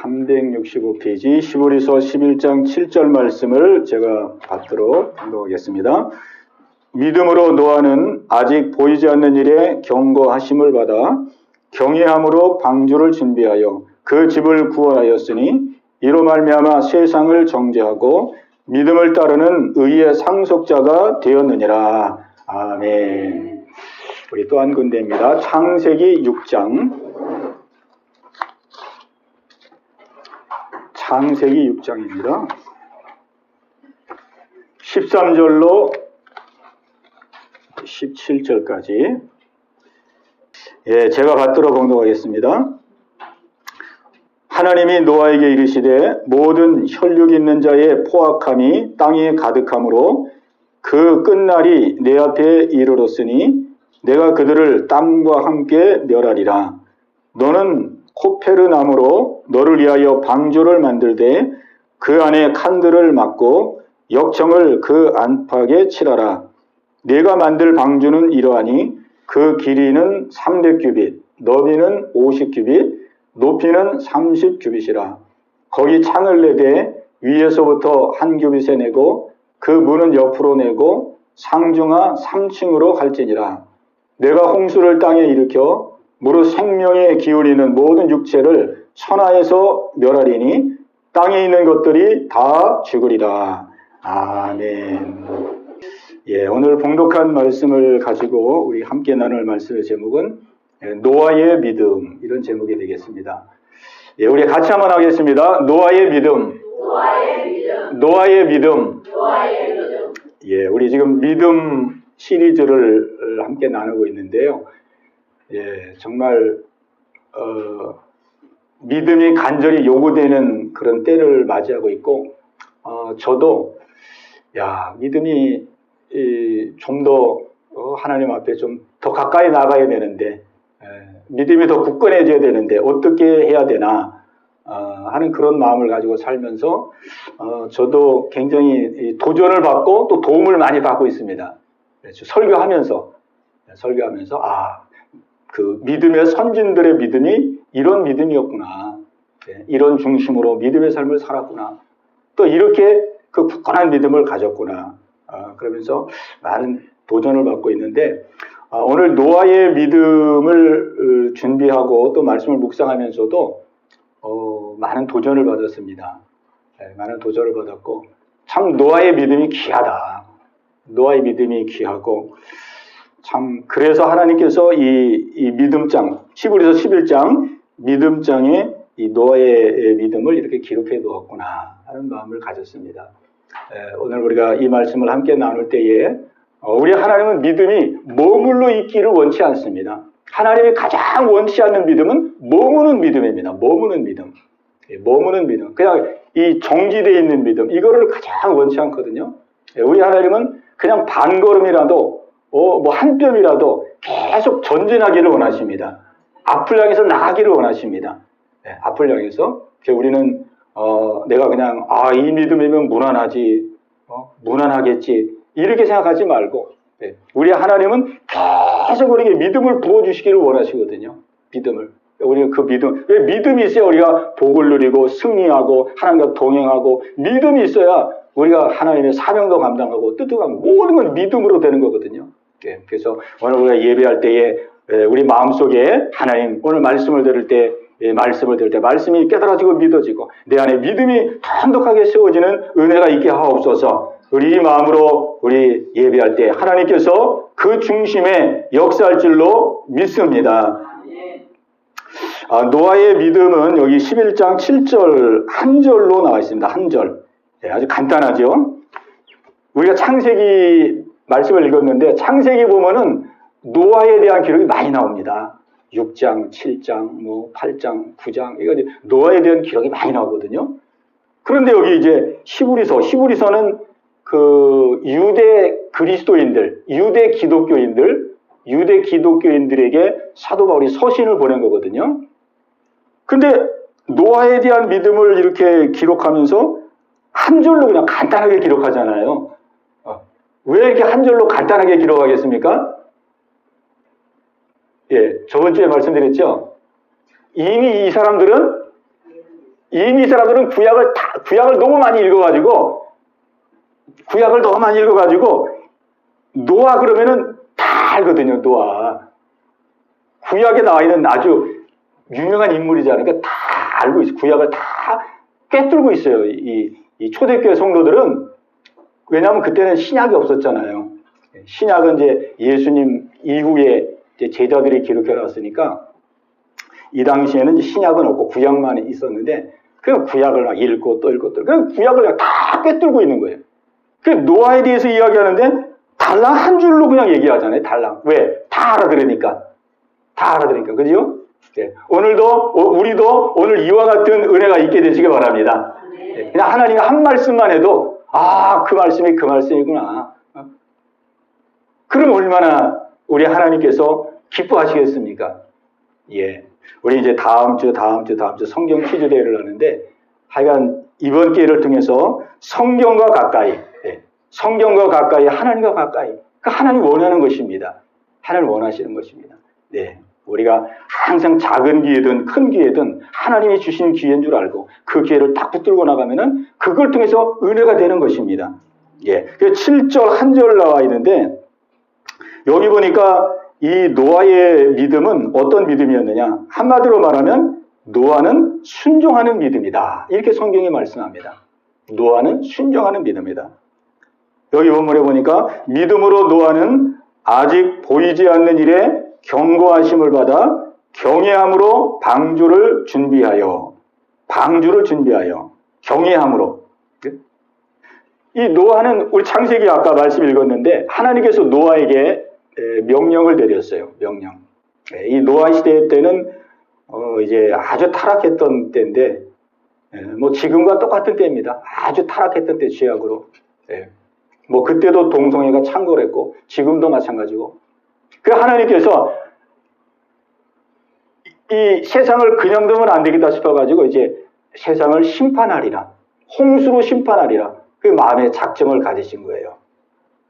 365페이지 히브리서 11장 7절 말씀을 제가 받도록 하겠습니다. 믿음으로 노아는 아직 보이지 않는 일에 경고하심을 받아 경외함으로 방주를 준비하여 그 집을 구원하였으니 이로 말미암아 세상을 정죄하고 믿음을 따르는 의의 상속자가 되었느니라. 아멘. 우리 또 한 군데입니다. 창세기 6장. 창세기 6장입니다. 13절로 17절까지 제가 받들어 봉독하겠습니다. 하나님이 노아에게 이르시되 모든 혈육 있는 자의 포악함이 땅에 가득하므로 그 끝날이 내 앞에 이르렀으니 내가 그들을 땅과 함께 멸하리라. 너는 코페르 나무로 너를 위하여 방주를 만들되 그 안에 칸들을 막고 역청을 그 안팎에 칠하라. 네가 만들 방주는 이러하니 그 길이는 300규빗, 너비는 50규빗, 높이는 30규빗이라. 거기 창을 내되 위에서부터 한 규빗에 내고 그 문은 옆으로 내고 상중하 3층으로 할지니라. 내가 홍수를 땅에 일으켜 무릇 생명의 기울이는 모든 육체를 천하에서 멸하리니 땅에 있는 것들이 다 죽으리라. 아멘. 오늘 봉독한 말씀을 가지고 우리 함께 나눌 말씀의 제목은 노아의 믿음, 이런 제목이 되겠습니다. 우리 같이 한번 하겠습니다. 노아의 믿음. 노아의 믿음. 노아의 믿음. 노아의 믿음. 우리 지금 믿음 시리즈를 함께 나누고 있는데요. 정말 믿음이 간절히 요구되는 그런 때를 맞이하고 있고, 저도 믿음이 좀 더 하나님 앞에 좀 더 가까이 나가야 되는데, 믿음이 더 굳건해져야 되는데 어떻게 해야 되나 하는 그런 마음을 가지고 살면서 저도 굉장히 도전을 받고 또 도움을 많이 받고 있습니다. 설교하면서 그 믿음의 선진들의 믿음이 이런 믿음이었구나, 이런 중심으로 믿음의 삶을 살았구나, 또 이렇게 그 굳건한 믿음을 가졌구나, 그러면서 많은 도전을 받고 있는데, 오늘 노아의 믿음을 준비하고 또 말씀을 묵상하면서도 많은 도전을 받았습니다. 많은 도전을 받았고, 참 노아의 믿음이 귀하다. 노아의 믿음이 귀하고, 참 그래서 하나님께서 이 믿음장, 히브리서 11장 믿음장에 이 노아의 믿음을 이렇게 기록해 두었구나 하는 마음을 가졌습니다. 오늘 우리가 이 말씀을 함께 나눌 때에 우리 하나님은 믿음이 머물러 있기를 원치 않습니다. 하나님이 가장 원치 않는 믿음은 머무는 믿음입니다. 머무는 믿음. 머무는 믿음. 그냥 이 정지되어 있는 믿음, 이거를 가장 원치 않거든요. 우리 하나님은 그냥 반걸음이라도 한 뼘이라도 계속 전진하기를 원하십니다. 앞을 향해서 나가기를 원하십니다. 앞을 향해서. 우리는 내가 그냥 이 믿음이면 무난하지, 무난하겠지, 이렇게 생각하지 말고, 우리 하나님은 계속 우리에게 믿음을 부어주시기를 원하시거든요. 믿음을. 우리가 그 믿음, 왜 믿음이 있어야 우리가 복을 누리고 승리하고 하나님과 동행하고, 믿음이 있어야 우리가 하나님의 사명도 감당하고 뜻도 감당하고, 모든 건 믿음으로 되는 거거든요. 그래서 오늘 우리가 예배할 때에 우리 마음속에 하나님, 오늘 말씀을 들을 때 말씀이 깨달아지고 믿어지고 내 안에 믿음이 단독하게 세워지는 은혜가 있게 하옵소서. 우리 마음으로 우리 예배할 때 하나님께서 그 중심에 역사할 줄로 믿습니다. 노아의 믿음은 여기 11장 7절 한 절로 나와 있습니다. 한 절. 아주 간단하죠. 우리가 창세기 말씀을 읽었는데, 창세기 보면은 노아에 대한 기록이 많이 나옵니다. 6장, 7장, 8장, 9장, 이거 노아에 대한 기록이 많이 나오거든요. 그런데 여기 이제 히브리서는 그 유대 그리스도인들, 유대 기독교인들에게 사도 바울이 서신을 보낸 거거든요. 근데 노아에 대한 믿음을 이렇게 기록하면서 한 줄로 그냥 간단하게 기록하잖아요. 왜 이렇게 한 줄로 간단하게 기록하겠습니까? 저번 주에 말씀드렸죠. 이미 이 사람들은 이미 사람들은 구약을 너무 많이 읽어가지고, 노아 그러면은 다 알거든요, 노아. 구약에 나와 있는 아주 유명한 인물이잖아요. 그러니까 다 알고 있어요. 구약을 다 꿰뚫고 있어요. 이 초대교회 성도들은. 왜냐하면 그때는 신약이 없었잖아요. 신약은 이제 예수님 이후에 이제 제자들이 기록해 놨으니까 이 당시에는 신약은 없고 구약만 있었는데 그 구약을 막 읽고 또 읽고 또 그 구약을 그냥 다 꿰뚫고 있는 거예요. 그 노아에 대해서 이야기하는데 달랑 한 줄로 그냥 얘기하잖아요. 달랑. 왜? 다 알아들으니까. 그죠? 네. 우리도 오늘 이와 같은 은혜가 있게 되시길 바랍니다. 네. 그냥 하나님의 한 말씀만 해도 그 말씀이 그 말씀이구나. 그럼 얼마나 우리 하나님께서 기뻐하시겠습니까? 예. 우리 이제 다음 주 성경 퀴즈 대회를 하는데 하여간 이번 기회를 통해서 성경과 가까이, 하나님과 가까이. 그 하나님 원하는 것입니다. 하나님 원하시는 것입니다. 네. 우리가 항상 작은 기회든 큰 기회든 하나님이 주신 기회인 줄 알고 그 기회를 딱 붙들고 나가면은 그걸 통해서 은혜가 되는 것입니다. 예. 7절 한 절 나와 있는데 여기 보니까 이 노아의 믿음은 어떤 믿음이었느냐? 한마디로 말하면 노아는 순종하는 믿음이다. 이렇게 성경이 말씀합니다. 노아는 순종하는 믿음이다. 여기 본문에 보니까 믿음으로 노아는 아직 보이지 않는 일에 경고하심을 받아 경외함으로 방주를 준비하여 경외함으로. 이 노아는 우리 창세기 아까 말씀 읽었는데 하나님께서 노아에게 명령을 내렸어요. 명령. 이 노아 시대 때는 이제 아주 타락했던 때인데 뭐 지금과 똑같은 때입니다. 아주 타락했던 때 죄악으로. 뭐 그때도 동성애가 창궐했고 지금도 마찬가지고. 그 하나님께서 이 세상을 그냥 두면 안 되겠다 싶어가지고 이제 세상을 심판하리라. 홍수로 심판하리라. 그 마음의 작정을 가지신 거예요.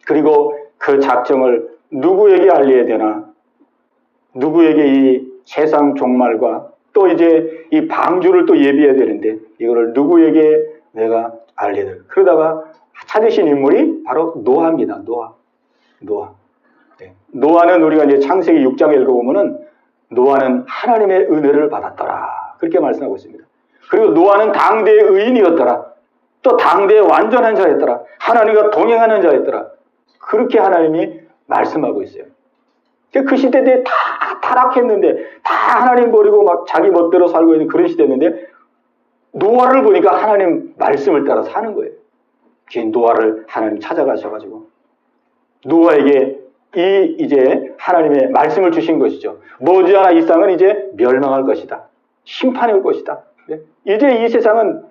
그리고 그 작정을 누구에게 알려야 되나? 누구에게 이 세상 종말과 또 이제 이 방주를 또 예비해야 되는데 이거를 누구에게 내가 알려야 되나? 그러다가 찾으신 인물이 바로 노아입니다. 노아. 노아는 우리가 이제 창세기 6장에 읽어보면은 노아는 하나님의 은혜를 받았더라. 그렇게 말씀하고 있습니다. 그리고 노아는 당대의 의인이었더라. 또 당대의 완전한 자였더라. 하나님과 동행하는 자였더라. 그렇게 하나님이 말씀하고 있어요. 그 시대 때 다 타락했는데 다 하나님 버리고 막 자기 멋대로 살고 있는 그런 시대였는데 노아를 보니까 하나님 말씀을 따라 사는 거예요. 노아를 하나님 찾아가셔가지고 노아에게 이제 하나님의 말씀을 주신 것이죠. 머지않아 이 땅은 이제 멸망할 것이다. 심판이 올 것이다. 이제 이 세상은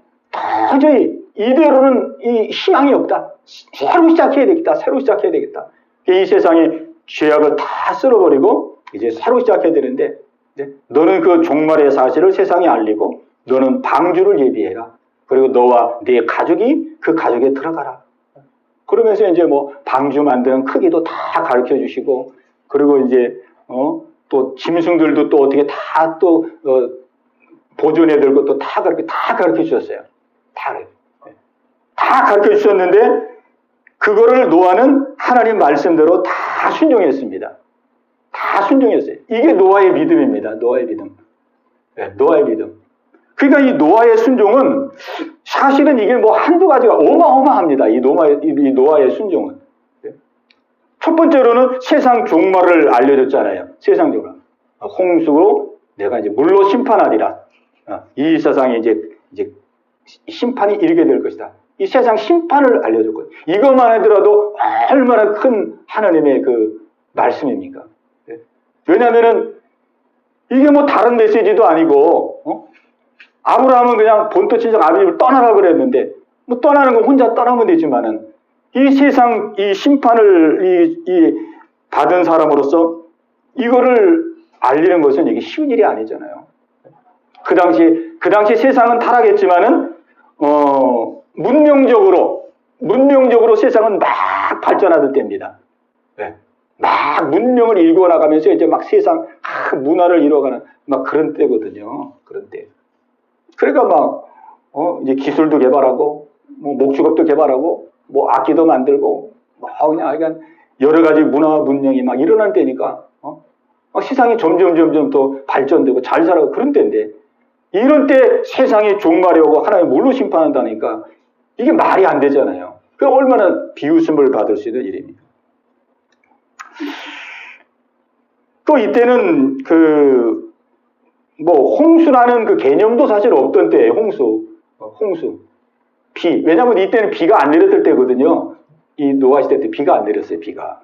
도저히 이대로는 이 희망이 없다. 새로 시작해야 되겠다. 이 세상에 죄악을 다 쓸어버리고 이제 새로 시작해야 되는데 너는 그 종말의 사실을 세상에 알리고 너는 방주를 예비해라. 그리고 너와 네 가족이 그 가족에 들어가라. 그러면서 이제 뭐 방주 만드는 크기도 다 가르쳐 주시고 그리고 이제 또 짐승들도 또 어떻게 다 또 보존해야 될 것도 다 가르쳐 주셨어요. 다 가르쳐 주셨는데 그거를 노아는 하나님 말씀대로 다 순종했습니다. 다 순종했어요. 이게 노아의 믿음입니다. 노아의 믿음. 그러니까 이 노아의 순종은 사실은 이게 뭐 한두 가지가 어마어마합니다. 이 노아의 순종은. 첫 번째로는 세상 종말을 알려줬잖아요. 세상 종말. 홍수로 내가 이제 물로 심판하리라. 이 세상에 이제 심판이 이르게 될 것이다. 이 세상 심판을 알려줬거든요. 이것만 하더라도 얼마나 큰 하나님의 그 말씀입니까? 왜냐하면은 이게 뭐 다른 메시지도 아니고 아브라함은 그냥 본토 친척 아비집을 떠나라 그랬는데 뭐 떠나는 건 혼자 떠나면 되지만은 이 세상 이 심판을 이 받은 사람으로서 이거를 알리는 것은 이게 쉬운 일이 아니잖아요. 그 당시 세상은 타락했지만은 문명적으로 세상은 막 발전하던 때입니다. 막 문명을 일궈 나가면서 이제 막 세상 문화를 이뤄가는 막 그런 때거든요. 그런 때. 그러니까 막 이제 기술도 개발하고, 뭐 목축업도 개발하고, 뭐 악기도 만들고, 뭐 그냥 여러 가지 문화 문명이 막 일어날 때니까, 세상이 점점 더 발전되고 잘 살아가고 그런 때인데, 이런 때 세상에 종말하고 하나님 뭘로 심판한다니까, 이게 말이 안 되잖아요. 그 얼마나 비웃음을 받을 수 있는 일입니까? 또 이때는 홍수라는 그 개념도 사실 없던 때예요. 홍수. 비. 왜냐면 이때는 비가 안 내렸을 때거든요. 이 노아 시대 때 비가 안 내렸어요, 비가.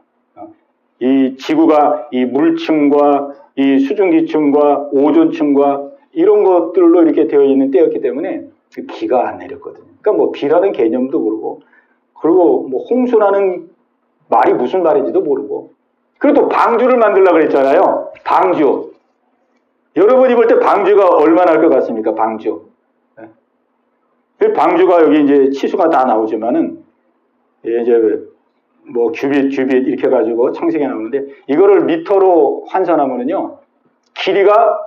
이 지구가 이 물층과 이 수증기층과 오존층과 이런 것들로 이렇게 되어 있는 때였기 때문에 비가 안 내렸거든요. 그러니까 뭐 비라는 개념도 모르고, 그리고 뭐 홍수라는 말이 무슨 말인지도 모르고, 그리고 또 방주를 만들려고 그랬잖아요. 방주. 여러분이 볼 때 방주가 얼마나 할 것 같습니까? 방주. 방주가 여기 이제 치수가 다 나오지만은, 이제 뭐 규빗 이렇게 해가지고 창세기에 나오는데, 이거를 미터로 환산하면은요, 길이가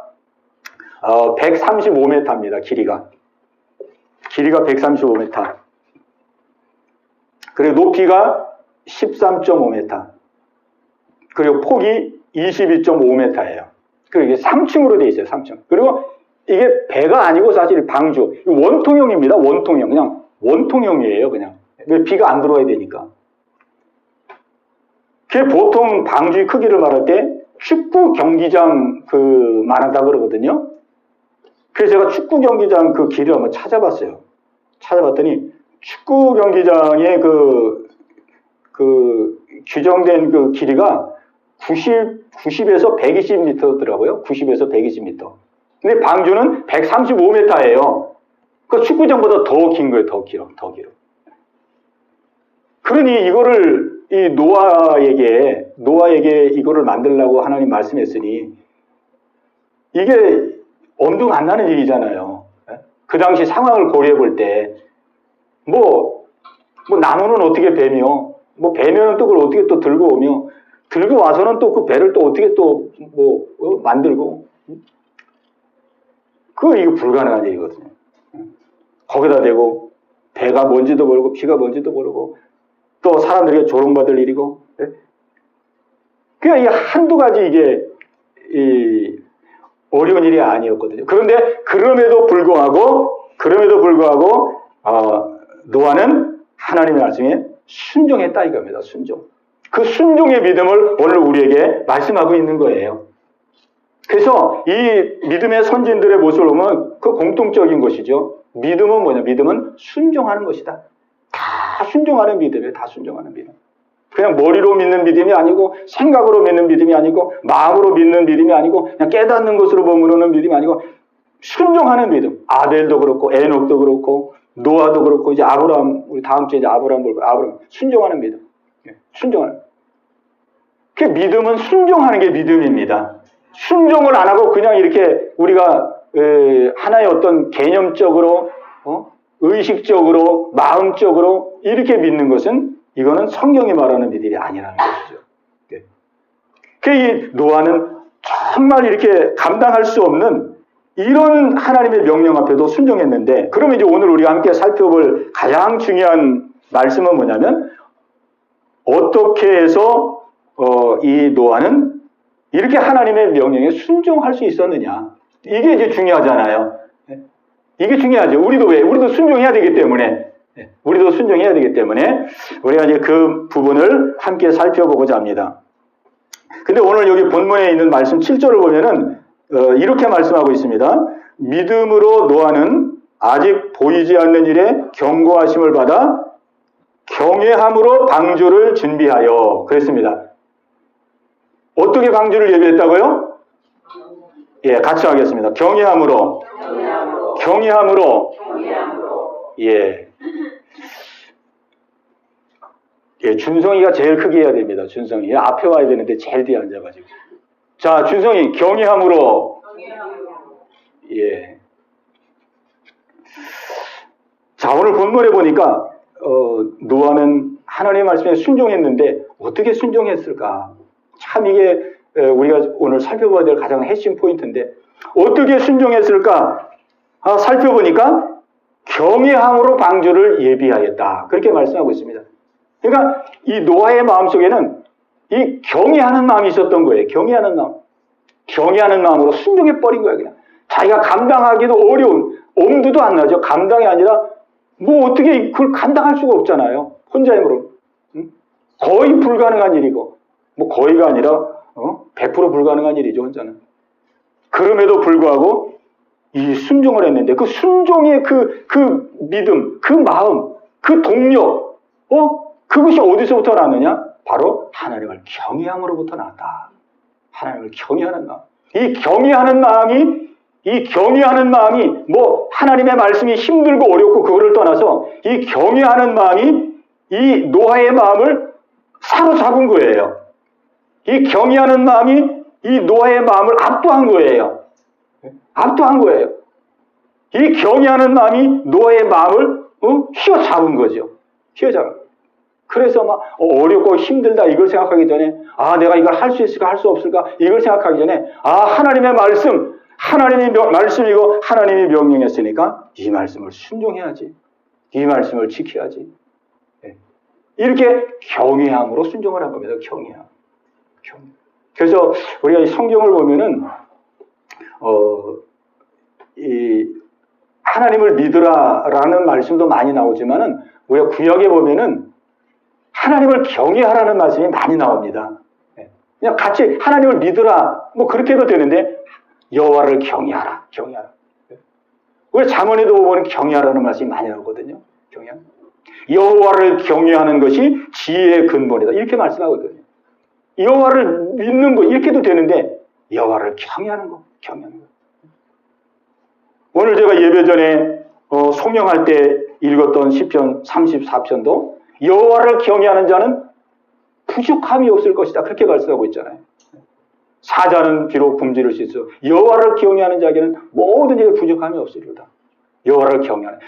135m입니다. 길이가 135m. 그리고 높이가 13.5m. 그리고 폭이 22.5m예요. 그리고 이게 3층으로 되어 있어요. 3층. 그리고 이게 배가 아니고 사실 방주. 원통형입니다. 원통형. 그냥 원통형이에요. 그냥. 왜 비가 안 들어와야 되니까. 그게 보통 방주의 크기를 말할 때 축구 경기장 만하다 그러거든요. 그래서 제가 축구 경기장 그 길을 한번 찾아봤어요. 찾아봤더니 축구 경기장의 규정된 그 길이가 90에서 120m더라고요. 90에서 120m. 근데 방주는 135m예요. 그 축구장보다 더 긴 거예요. 더 길어. 그러니 이거를 이 노아에게 이거를 만들라고 하나님 말씀했으니 이게 엄두가 안 나는 일이잖아요. 그 당시 상황을 고려해 볼 때 뭐 나무는 어떻게 베며, 뭐 베면은 또 그걸 어떻게 또 들고 오며, 들고 와서는 또 그 배를 또 어떻게 또 만들고, 이거 불가능한 일이거든요. 거기다 대고 배가 뭔지도 모르고 비가 뭔지도 모르고 또 사람들에게 조롱받을 일이고, 그냥 이게 한두 가지 이게 어려운 일이 아니었거든요. 그런데 그럼에도 불구하고 노아는 하나님의 말씀에 순종했다 이겁니다. 순종. 그 순종의 믿음을 오늘 우리에게 말씀하고 있는 거예요. 그래서 이 믿음의 선진들의 모습을 보면 그 공통적인 것이죠. 믿음은 뭐냐? 믿음은 순종하는 것이다. 다 순종하는 믿음이에요. 다 순종하는 믿음. 그냥 머리로 믿는 믿음이 아니고, 생각으로 믿는 믿음이 아니고, 마음으로 믿는 믿음이 아니고, 그냥 깨닫는 것으로 머무르는 믿음이 아니고, 순종하는 믿음. 아벨도 그렇고, 에녹도 그렇고, 노아도 그렇고, 이제 아브라함, 우리 다음 주에 이제 아브라함 볼 거예요. 아브라함. 순종하는 믿음. 순종하는. 그 믿음은 순종하는 게 믿음입니다. 순종을 안 하고 그냥 이렇게 우리가 하나의 어떤 개념적으로, 의식적으로, 마음적으로 이렇게 믿는 것은 이거는 성경이 말하는 믿음이 아니라는 것이죠. 이 노아는 정말 이렇게 감당할 수 없는 이런 하나님의 명령 앞에도 순종했는데, 그러면 이제 오늘 우리가 함께 살펴볼 가장 중요한 말씀은 뭐냐면, 어떻게 해서 이 노아는 이렇게 하나님의 명령에 순종할 수 있었느냐. 이게 이제 중요하잖아요. 이게 중요하죠. 우리도 순종해야 되기 때문에. 우리가 이제 그 부분을 함께 살펴보고자 합니다. 근데 오늘 여기 본문에 있는 말씀 7절을 보면은, 이렇게 말씀하고 있습니다. 믿음으로 노아는 아직 보이지 않는 일에 경고하심을 받아 경외함으로 방주를 준비하여 그랬습니다. 어떻게 방주를 예비했다고요? 예, 같이 하겠습니다. 경외함으로. 예. 예, 준성이가 제일 크게 해야 됩니다. 준성이. 앞에 와야 되는데 제일 뒤에 앉아가지고. 자, 준성이 경외함으로. 예. 자, 오늘 본문에 보니까 노아는 하나님의 말씀에 순종했는데 어떻게 순종했을까? 참 이게 우리가 오늘 살펴봐야 될 가장 핵심 포인트인데, 어떻게 순종했을까? 살펴보니까 경외함으로 방주를 예비하였다. 그렇게 말씀하고 있습니다. 그러니까 이 노아의 마음속에는 이 경외하는 마음이 있었던 거예요. 경외하는 마음. 경외하는 마음으로 순종해버린 거예요. 그냥. 자기가 감당하기도 어려운, 엄두도 안 나죠. 감당이 아니라 뭐 어떻게 그걸 감당할 수가 없잖아요. 혼자 힘으로. 거의 불가능한 일이고, 뭐 거의가 아니라 100% 불가능한 일이죠. 혼자는. 그럼에도 불구하고 이 순종을 했는데 그 순종의 그 믿음, 그 마음, 그 동력, 그것이 어디서부터 나느냐? 바로 하나님을 경외함으로부터 나왔다. 하나님을 경외하는 마음. 이 경외하는 마음이 뭐 하나님의 말씀이 힘들고 어렵고 그거를 떠나서 이 경외하는 마음이 이 노아의 마음을 사로잡은 거예요. 이 경외하는 마음이 이 노아의 마음을 압도한 거예요. 압도한 거예요. 이 경외하는 마음이 노아의 마음을 휘어잡은 거죠. 휘어잡은. 그래서 막 어렵고 힘들다 이걸 생각하기 전에 내가 이걸 할 수 있을까 할 수 없을까 이걸 생각하기 전에 하나님의 말씀, 하나님이 말씀이고 하나님이 명령했으니까 이 말씀을 순종해야지. 이 말씀을 지켜야지. 이렇게 경외함으로 순종을 한 겁니다. 경외함. 그래서 우리가 이 성경을 보면은 이 하나님을 믿으라라는 말씀도 많이 나오지만은 우리가 구약에 보면은 하나님을 경외하라는 말씀이 많이 나옵니다. 그냥 같이 하나님을 믿으라 뭐 그렇게 해도 되는데 여호와를 경외하라. 우리 잠언에도 보면 경외하라는 말씀이 많이 나오거든요. 여호와를 경외하는 것이 지혜의 근본이다. 이렇게 말씀하고 있거든요. 여호와를 믿는 거 이렇게 해도 되는데 여호와를 경외하는 거. 오늘 제가 예배 전에 송영할 때 읽었던 시편 34편도 여호와를 경외하는 자는 부족함이 없을 것이다. 그렇게 말씀하고 있잖아요. 사자는 비록 굶주릴 수 있어 여호와를 경외하는 자에게는 모든 일에 부족함이 없으리로다. 여호와를 경외하라.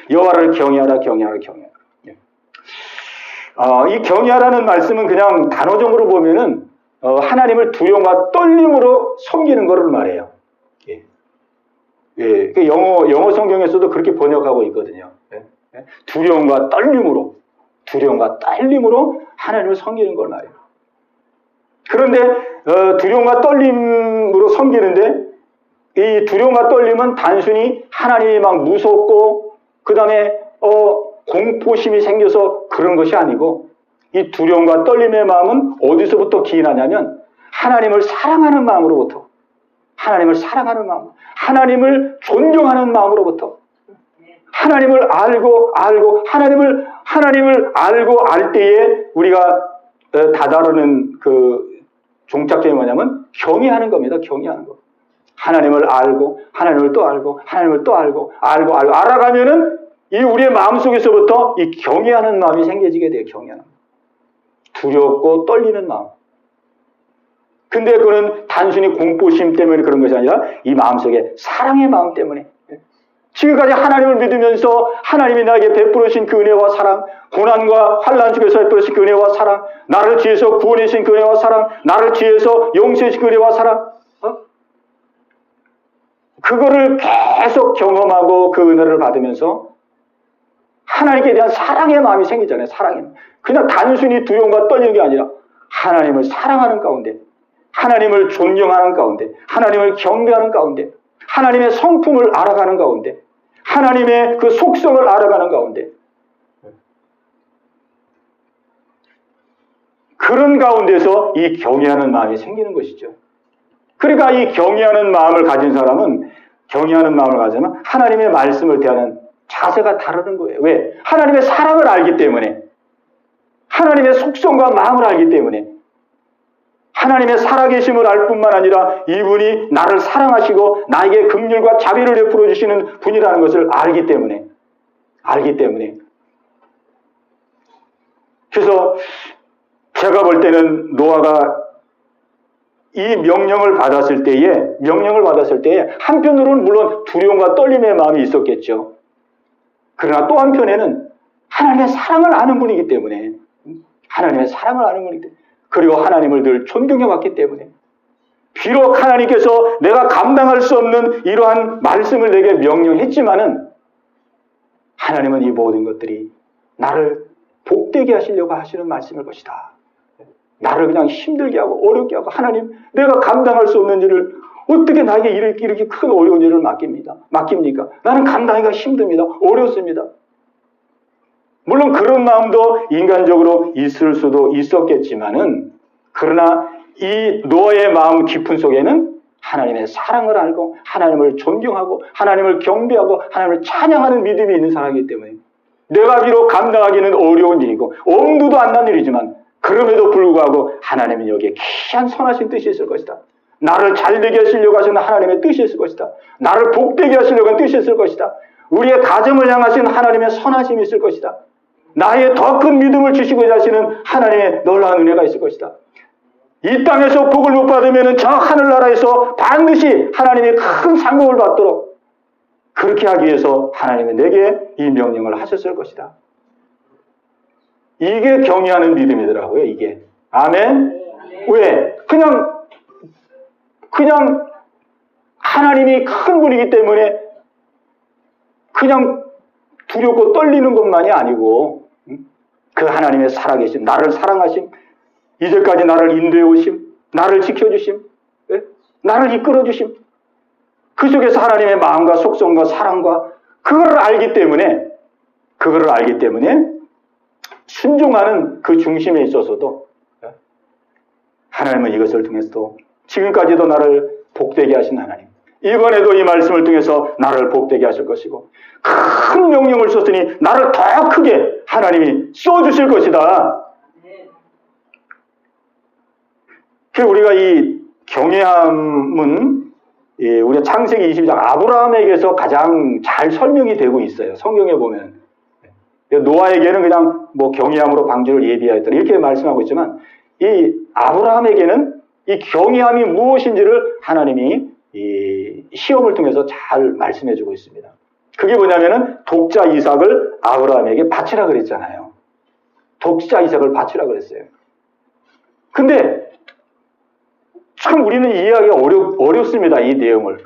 이 경외하라는 말씀은 그냥 단어적으로 보면은 하나님을 두려움과 떨림으로 섬기는 것을 말해요. 영어 성경에서도 그렇게 번역하고 있거든요. 두려움과 떨림으로 하나님을 섬기는 걸 말해요. 그런데 두려움과 떨림으로 섬기는데 이 두려움과 떨림은 단순히 하나님이 막 무섭고 그 다음에 공포심이 생겨서 그런 것이 아니고 이 두려움과 떨림의 마음은 어디서부터 기인하냐면 하나님을 사랑하는 마음으로부터 하나님을 존경하는 마음으로부터 하나님을 알고 하나님을 알고 알 때에 우리가 다다르는 그 종착점이 뭐냐면 경외하는 겁니다. 경외하는 거. 하나님을 알고 하나님을 또 알고 알아가면은 이 우리의 마음속에서부터 이 경외하는 마음이 생겨지게 돼요. 경외하는 마음. 두렵고 떨리는 마음. 근데 그거는 단순히 공포심 때문에 그런 것이 아니라 이 마음속에 사랑의 마음 때문에 지금까지 하나님을 믿으면서 하나님이 나에게 베풀으신 그 은혜와 사랑, 고난과 환난 중에서 베풀으신 그 은혜와 사랑, 나를 지혜서 구원해 주신 그 은혜와 사랑, 나를 지혜서 용서해 주신 그 은혜와 사랑, 그거를 계속 경험하고 그 은혜를 받으면서 하나님께 대한 사랑의 마음이 생기잖아요. 사랑의 마음. 그냥 단순히 두려움과 떨리는 게 아니라 하나님을 사랑하는 가운데, 하나님을 존경하는 가운데, 하나님을 경배하는 가운데, 하나님의 성품을 알아가는 가운데, 하나님의 그 속성을 알아가는 가운데, 그런 가운데서 이 경외하는 마음이 생기는 것이죠. 그러니까 이 경외하는 마음을 가진 사람은 하나님의 말씀을 대하는 자세가 다르는 거예요. 왜? 하나님의 사랑을 알기 때문에, 하나님의 속성과 마음을 알기 때문에, 하나님의 살아계심을 알 뿐만 아니라 이분이 나를 사랑하시고 나에게 긍휼과 자비를 베풀어 주시는 분이라는 것을 알기 때문에. 그래서 제가 볼 때는 노아가 이 명령을 받았을 때에 한편으로는 물론 두려움과 떨림의 마음이 있었겠죠. 그러나 또 한편에는 하나님의 사랑을 아는 분이기 때문에, 그리고 하나님을 늘 존경해 왔기 때문에, 비록 하나님께서 내가 감당할 수 없는 이러한 말씀을 내게 명령했지만은 하나님은 이 모든 것들이 나를 복되게 하시려고 하시는 말씀일 것이다. 나를 그냥 힘들게 하고 어렵게 하고, 하나님, 내가 감당할 수 없는 일을 어떻게 나에게 이렇게 큰 어려운 일을 맡깁니까? 나는 감당하기가 힘듭니다. 어렵습니다. 물론 그런 마음도 인간적으로 있을 수도 있었겠지만은, 그러나 이 노아의 마음 깊은 속에는 하나님의 사랑을 알고 하나님을 존경하고 하나님을 경배하고 하나님을 찬양하는 믿음이 있는 사람이기 때문에, 내가 비록 감당하기는 어려운 일이고 엄두도 안 난 일이지만 그럼에도 불구하고 하나님은 여기에 귀한 선하신 뜻이 있을 것이다. 나를 잘되게 하시려고 하시는 하나님의 뜻이 있을 것이다. 나를 복되게 하시려고 하는 뜻이 있을 것이다. 우리의 가정을 향하신 하나님의 선하심이 있을 것이다. 나의 더 큰 믿음을 주시고자 하시는 하나님의 놀라운 은혜가 있을 것이다. 이 땅에서 복을 못 받으면 저 하늘나라에서 반드시 하나님의 큰 상급을 받도록 그렇게 하기 위해서 하나님은 내게 이 명령을 하셨을 것이다. 이게 경외하는 믿음이더라고요, 이게. 아멘? 왜? 그냥 하나님이 큰 분이기 때문에 그냥 두렵고 떨리는 것만이 아니고, 그 하나님의 살아계심, 나를 사랑하심, 이제까지 나를 인도해 오심, 나를 지켜주심, 나를 이끌어 주심, 그 속에서 하나님의 마음과 속성과 사랑과 그거를 알기 때문에 순종하는 그 중심에 있어서도 하나님은 이것을 통해서도 지금까지도 나를 복되게 하신 하나님, 이번에도 이 말씀을 통해서 나를 복되게 하실 것이고 큰 명령을 썼으니 나를 더 크게 하나님이 쏘주실 것이다. 우리가 이 경외함은 우리가 창세기 22장 아브라함에게서 가장 잘 설명이 되고 있어요. 성경에 보면 노아에게는 그냥 뭐 경외함으로 방주를 예비하였다 이렇게 말씀하고 있지만, 이 아브라함에게는 이 경외함이 무엇인지를 하나님이 이 시험을 통해서 잘 말씀해주고 있습니다. 그게 뭐냐면은 독자 이삭을 아브라함에게 바치라 그랬잖아요. 독자 이삭을 바치라 그랬어요. 근데 참 우리는 이해하기가 어렵습니다. 이 내용을.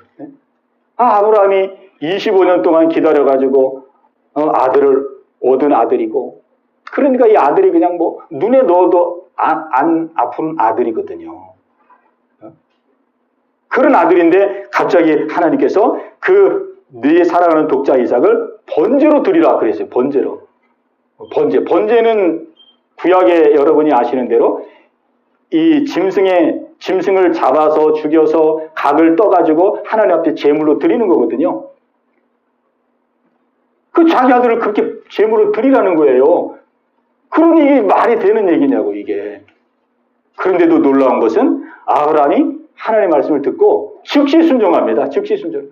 아브라함이 25년 동안 기다려가지고 아들을 얻은 아들이고, 그러니까 이 아들이 그냥 뭐 눈에 넣어도 안 아픈 아들이거든요. 그런 아들인데 갑자기 하나님께서 네 사랑하는 독자 이삭을 번제로 드리라 그랬어요. 번제는 구약에 여러분이 아시는 대로 이 짐승을 잡아서 죽여서 각을 떠가지고 하나님 앞에 제물로 드리는 거거든요. 그 자기 아들을 그렇게 제물로 드리라는 거예요. 그러니 이게 말이 되는 얘기냐고, 이게. 그런데도 놀라운 것은 아브라함이 하나님의 말씀을 듣고 즉시 순종합니다. 즉시 순종.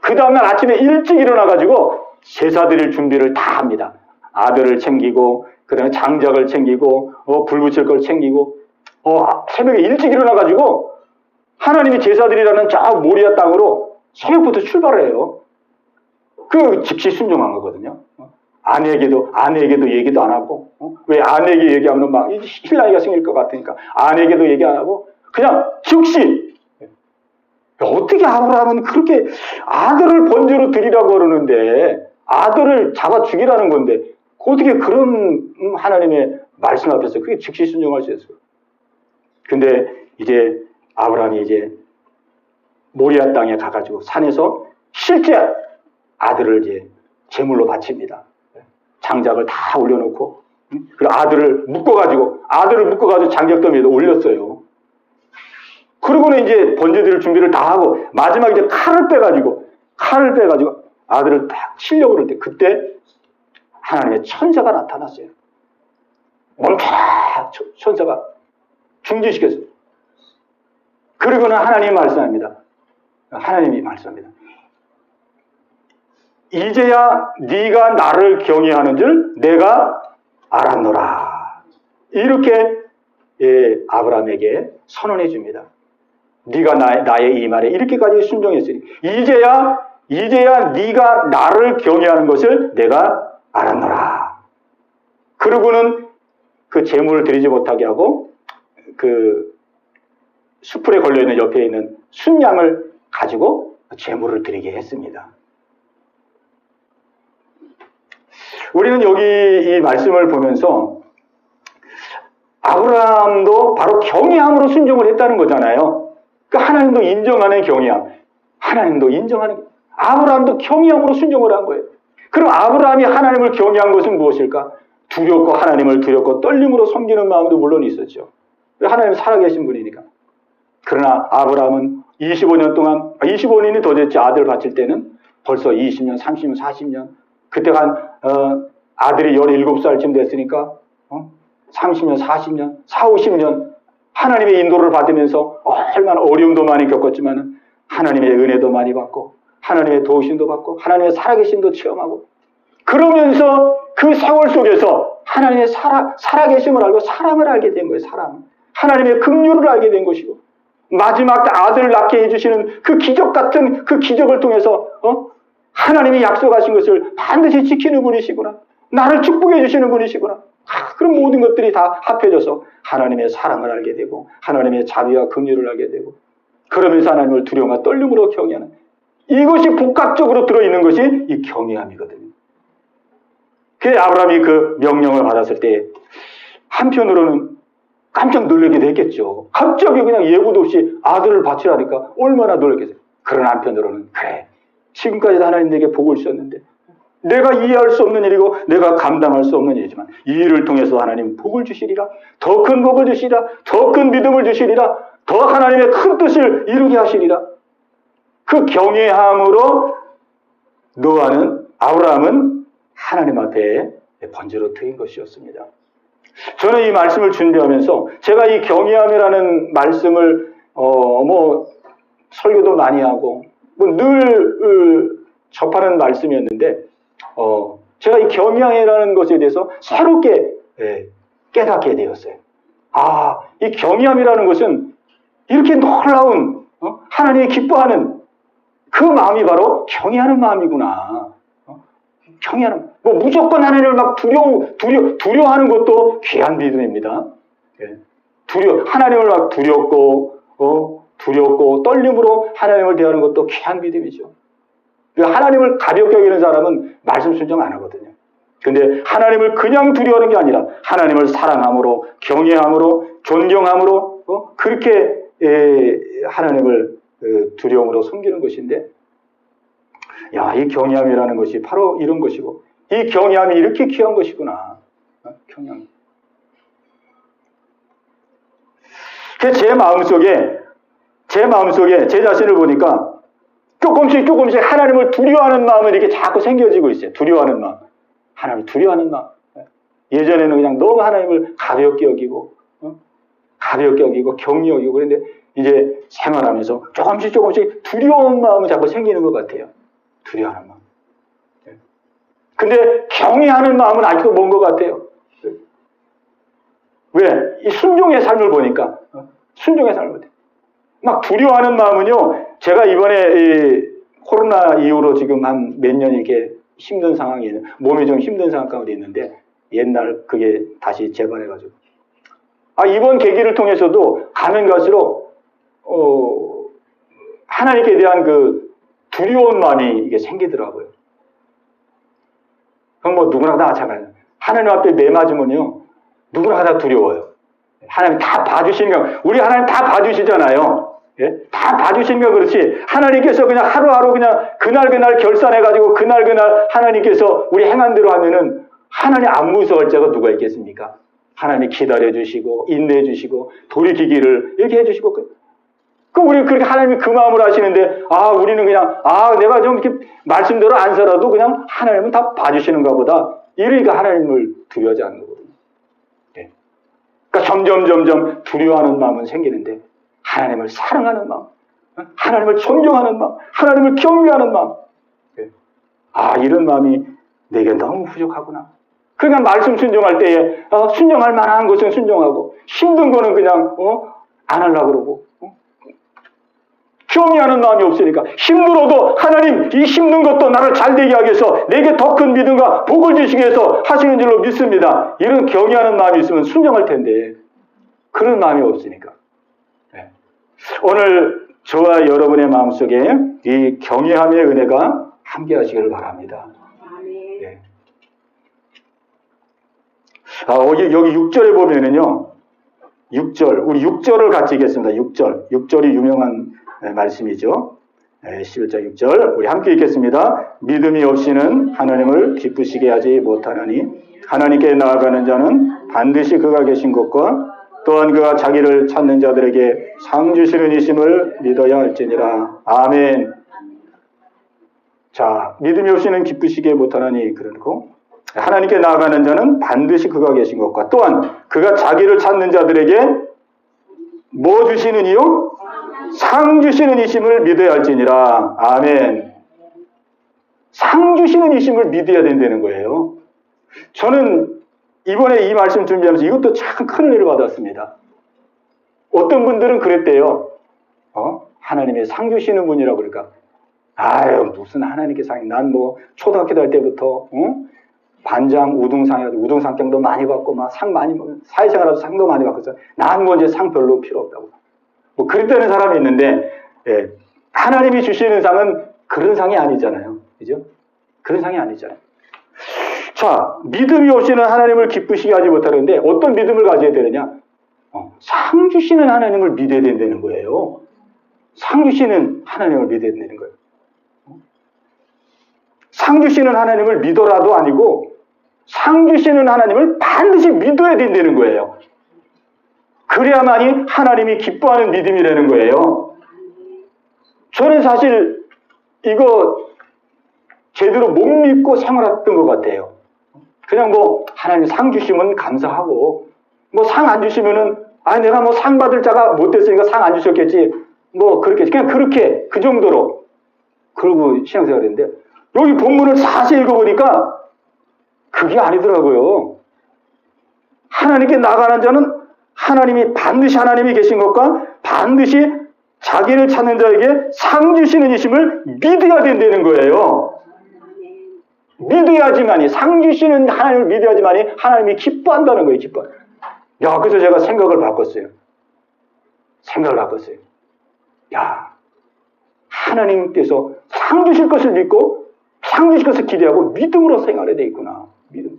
그 다음날 아침에 일찍 일어나가지고 제사 드릴 준비를 다 합니다. 아들을 챙기고, 그다음에 장작을 챙기고, 불 붙일 걸 챙기고, 새벽에 일찍 일어나가지고 하나님이 제사 드리라는 저 모리아 땅으로 새벽부터 출발을 해요. 즉시 순종한 거거든요. 아내에게도 얘기도 안 하고, 왜 아내에게 얘기하면 막 신랑이가 생길 것 같으니까 아내에게도 얘기 안 하고 그냥 즉시. 어떻게 아브라함은 그렇게 아들을 번제로 드리라고 그러는데, 아들을 잡아 죽이라는 건데 어떻게 그런 하나님의 말씀 앞에서 그게 즉시 순종할 수 있어요? 근데 이제 아브라함이 이제 모리아 땅에 가가지고 산에서 실제 아들을 이제 제물로 바칩니다. 장작을 다 올려놓고, 그리고 아들을 묶어가지고 장작더미에다 올렸어요. 그러고는 이제 번제드릴 준비를 다 하고 마지막에 이제 칼을 빼가지고 아들을 딱 치려고 그럴 때, 그때 하나님의 천사가 나타났어요. 멈춰라! 천사가 중지시켰어요. 그리고는 하나님이 말씀합니다. 이제야 네가 나를 경외하는 줄 내가 알았노라. 이렇게 아브라함에게 선언해 줍니다. 네가 나의 이 말에 이렇게까지 순종했으니 이제야 네가 나를 경외하는 것을 내가 알았노라. 그러고는 그 제물을 드리지 못하게 하고 그 수풀에 걸려있는 옆에 있는 순양을 가지고 제물을 드리게 했습니다. 우리는 여기 이 말씀을 보면서 아브라함도 바로 경외함으로 순종을 했다는 거잖아요. 그러니까 하나님도 인정하는 경외함. 하나님도 인정하는, 아브라함도 경외함으로 순종을 한 거예요. 그럼 아브라함이 하나님을 경외한 것은 무엇일까? 두렵고 하나님을 두렵고 떨림으로 섬기는 마음도 물론 있었죠. 하나님 살아계신 분이니까. 그러나 아브라함은 25년 동안, 25년이 더 됐지. 아들 바칠 때는 벌써 20년, 30년, 40년. 그때가 아들이 17살쯤 됐으니까 30년, 40년, 4, 50년 하나님의 인도를 받으면서 얼마나 어려움도 많이 겪었지만 하나님의 은혜도 많이 받고 하나님의 도우심도 받고 하나님의 살아계심도 체험하고, 그러면서 그 세월 속에서 하나님의 살아계심을 알고 사랑을 알게 된 거예요. 사랑. 하나님의 긍휼을 알게 된 것이고, 마지막 아들을 낳게 해주시는 그 기적 같은 그 기적을 통해서 하나님이 약속하신 것을 반드시 지키는 분이시구나. 나를 축복해 주시는 분이시구나. 그런 모든 것들이 다 합해져서 하나님의 사랑을 알게 되고 하나님의 자비와 긍휼을 알게 되고, 그러면서 하나님을 두려움과 떨림으로 경외하는, 이것이 복합적으로 들어있는 것이 이 경외함이거든요. 그래서 아브라함이 그 명령을 받았을 때 한편으로는 깜짝 놀라기도 했겠죠. 갑자기 그냥 예고도 없이 아들을 바치라니까 얼마나 놀랐겠어요. 그러나 한편으로는 그래, 지금까지도 하나님 내게 복을 주셨는데 내가 이해할 수 없는 일이고 내가 감당할 수 없는 일이지만 이 일을 통해서 하나님 복을 주시리라, 더 큰 복을 주시리라, 더 큰 믿음을 주시리라, 더 하나님의 큰 뜻을 이루게 하시리라. 그 경외함으로 노아는, 아브라함은 하나님 앞에 번제로 드린 것이었습니다. 저는 이 말씀을 준비하면서 제가 이 경외함이라는 말씀을 설교도 많이 하고 늘 접하는 말씀이었는데 제가 이 경외함이라는 것에 대해서 새롭게 깨닫게 되었어요. 이 경외함이라는 것은 이렇게 놀라운 하나님이 기뻐하는 그 마음이 바로 경외하는 마음이구나. 경외하는, 무조건 하나님을 막 두려워하는 것도 귀한 믿음입니다. 하나님을 막 두렵고 떨림으로 하나님을 대하는 것도 귀한 믿음이죠. 하나님을 가볍게 여기는 사람은 말씀 순종 안 하거든요. 근데 하나님을 그냥 두려워하는 게 아니라 하나님을 사랑함으로, 경외함으로, 존경함으로 그렇게 하나님을 두려움으로 섬기는 것인데, 이 경외함이라는 것이 바로 이런 것이고, 이 경외함이 이렇게 귀한 것이구나. 경외함. 제 마음속에 제 자신을 보니까 조금씩 하나님을 두려워하는 마음이 이렇게 자꾸 생겨지고 있어요. 두려워하는 마음. 하나님을 두려워하는 마음. 예전에는 그냥 너무 하나님을 가볍게 여기고 경히 여기고, 그런데 이제 생활하면서 조금씩 두려운 마음이 자꾸 생기는 것 같아요. 두려워하는 마음. 근데 경외하는 마음은 아직도 먼 것 같아요. 왜? 이 순종의 삶을 보니까. 순종의 삶을 보니까. 막 두려워하는 마음은요, 제가 이번에 코로나 이후로 지금 한 몇 년 이렇게 힘든 상황이, 몸이 좀 힘든 상황 가운데 있는데, 옛날 그게 다시 재발해가지고. 이번 계기를 통해서도 가면 갈수록, 하나님께 대한 그 두려운 마음이 이게 생기더라고요. 그럼 누구나 다 마찬가지예요. 하나님 앞에 매맞으면요, 누구나 다 두려워요. 하나님 다 봐주시니까, 우리 하나님 다 봐주시잖아요. 예? 다 봐주시니까 그렇지, 하나님께서 그냥 하루하루 그냥 그날 결산해가지고 그날 하나님께서 우리 행한 대로 하면은 하나님 안 무서워할 자가 누가 있겠습니까? 하나님이 기다려주시고, 인내해주시고, 돌이키기를 이렇게 해주시고, 우리 그렇게 하나님이 그 마음을 하시는데, 우리는 그냥, 내가 좀 이렇게 말씀대로 안 살아도 그냥 하나님은 다 봐주시는가 보다. 이러니까 하나님을 두려워하지 않는 거거든요. 네. 그러니까 점점 두려워하는 마음은 생기는데, 하나님을 사랑하는 마음, 하나님을 존경하는 마음, 하나님을 경외하는 마음. 네. 이런 마음이 내게 너무 부족하구나. 그러니까 말씀 순종할 때에, 순종할 만한 것은 순종하고, 힘든 거는 그냥, 안 하려고 그러고, 경외하는 마음이 없으니까, 힘들어도 하나님 이 힘든 것도 나를 잘되게 하기 위해서 내게 더 큰 믿음과 복을 주시기 위해서 하시는 줄로 믿습니다. 이런 경외하는 마음이 있으면 순종할 텐데 그런 마음이 없으니까. 네. 오늘 저와 여러분의 마음속에 이 경외함의 은혜가 함께 하시기를 바랍니다. 네. 여기 6절에 보면은요. 6절, 우리 6절을 같이 읽겠습니다. 6절. 6절이 유명한 말씀이죠. 11장 6절. 우리 함께 읽겠습니다. 믿음이 없이는 하나님을 기쁘시게 하지 못하나니 하나님께 나아가는 자는 반드시 그가 계신 것과 또한 그가 자기를 찾는 자들에게 상 주시는 이심을 믿어야 할지니라. 아멘. 자, 믿음이 없이는 기쁘시게 못하나니 그러고 하나님께 나아가는 자는 반드시 그가 계신 것과 또한 그가 자기를 찾는 자들에게 뭐 주시는 이요? 상 주시는 이심을 믿어야 할지니라. 아멘. 상 주시는 이심을 믿어야 된다는 거예요. 저는 이번에 이 말씀 준비하면서 이것도 참 큰 은혜를 받았습니다. 어떤 분들은 그랬대요. 하나님의 상 주시는 분이라고 그러니까 아유 무슨 하나님께 상이 난 뭐 초등학교 다닐 때부터 반장 우등상장도 많이 받고 막 상 많이 사회생활하면서 상도 많이 받고 난 뭐 이제 상 별로 필요 없다고 뭐 그랬다는 사람이 있는데 하나님이 주시는 상은 그런 상이 아니잖아요. 그죠? 그런 상이 아니잖아요. 자, 믿음이 없이는 하나님을 기쁘시게 하지 못하는데 어떤 믿음을 가져야 되느냐? 상 주시는 하나님을 믿어야 된다는 거예요. 상 주시는 하나님을 믿어야 된다는 거예요. 상 주시는 하나님을 믿어라도 아니고 상 주시는 하나님을 반드시 믿어야 된다는 거예요. 그래야만이 하나님이 기뻐하는 믿음이라는 거예요. 저는 사실 이거 제대로 못 믿고 생활했던 것 같아요. 그냥 뭐 하나님 상 주시면 감사하고 뭐 상 안 주시면은 내가 뭐 상 받을 자가 못 됐으니까 상 안 주셨겠지 뭐 그렇게 그냥 그렇게 그 정도로 그러고 신앙생활 했는데 여기 본문을 자세히 읽어보니까 그게 아니더라고요. 하나님께 나가는 자는 하나님이 반드시 하나님이 계신 것과 반드시 자기를 찾는 자에게 상 주시는 이심을 믿어야 된다는 거예요. 믿어야지만이 상 주시는 하나님을 믿어야지만이 하나님이 기뻐한다는 거예요. 기뻐. 야, 그래서 제가 생각을 바꿨어요. 야, 하나님께서 상 주실 것을 믿고 상 주실 것을 기대하고 믿음으로 생활해야 돼 있구나. 믿음.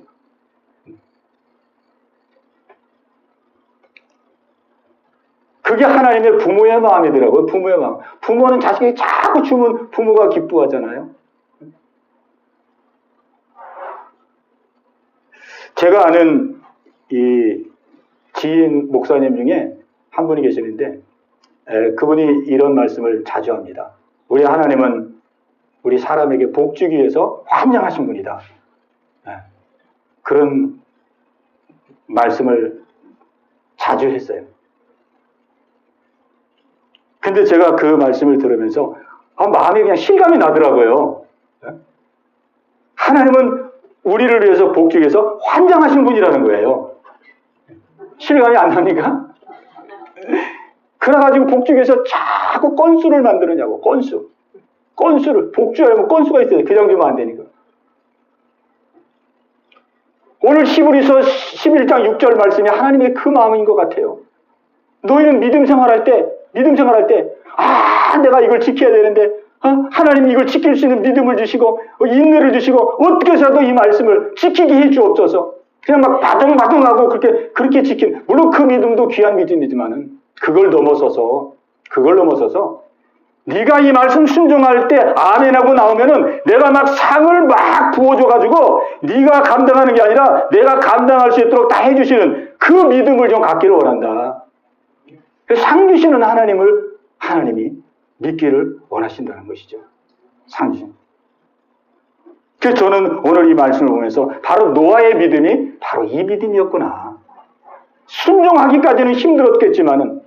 그게 하나님의 부모의 마음이더라고요. 부모의 마음. 부모는 자식이 자꾸 주면 부모가 기뻐하잖아요. 제가 아는 이 지인 목사님 중에 한 분이 계시는데 그분이 이런 말씀을 자주 합니다. 우리 하나님은 우리 사람에게 복 주기 위해서 환장하신 분이다. 그런 말씀을 자주 했어요. 근데 제가 그 말씀을 들으면서 마음에 그냥 실감이 나더라고요. 하나님은 우리를 위해서 복 주기 위해서 환장하신 분이라는 거예요. 실감이 안 납니까? 그래가지고 복 주기 위해서 자꾸 건수를 만드느냐고. 건수를 복 주려면 건수가 있어요. 그냥 주면 안 되니까. 오늘 히브리서 11장 6절 말씀이 하나님의 그 마음인 것 같아요. 너희는 믿음 생활할 때 내가 이걸 지켜야 되는데 하나님이 이걸 지킬 수 있는 믿음을 주시고 인내를 주시고 어떻게 해서라도 이 말씀을 지키게 해 주옵소서. 그냥 막 바둥바둥하고 그렇게 지킨 물론 그 믿음도 귀한 믿음이지만은 그걸 넘어서서 네가 이 말씀 순종할 때 아멘하고 나오면은 내가 막 상을 막 부어줘가지고 네가 감당하는 게 아니라 내가 감당할 수 있도록 다 해주시는 그 믿음을 좀 갖기를 원한다. 상 주시는 하나님이 믿기를 원하신다는 것이죠. 상 주신. 그래서 저는 오늘 이 말씀을 보면서 바로 노아의 믿음이 바로 이 믿음이었구나. 순종하기까지는 힘들었겠지만은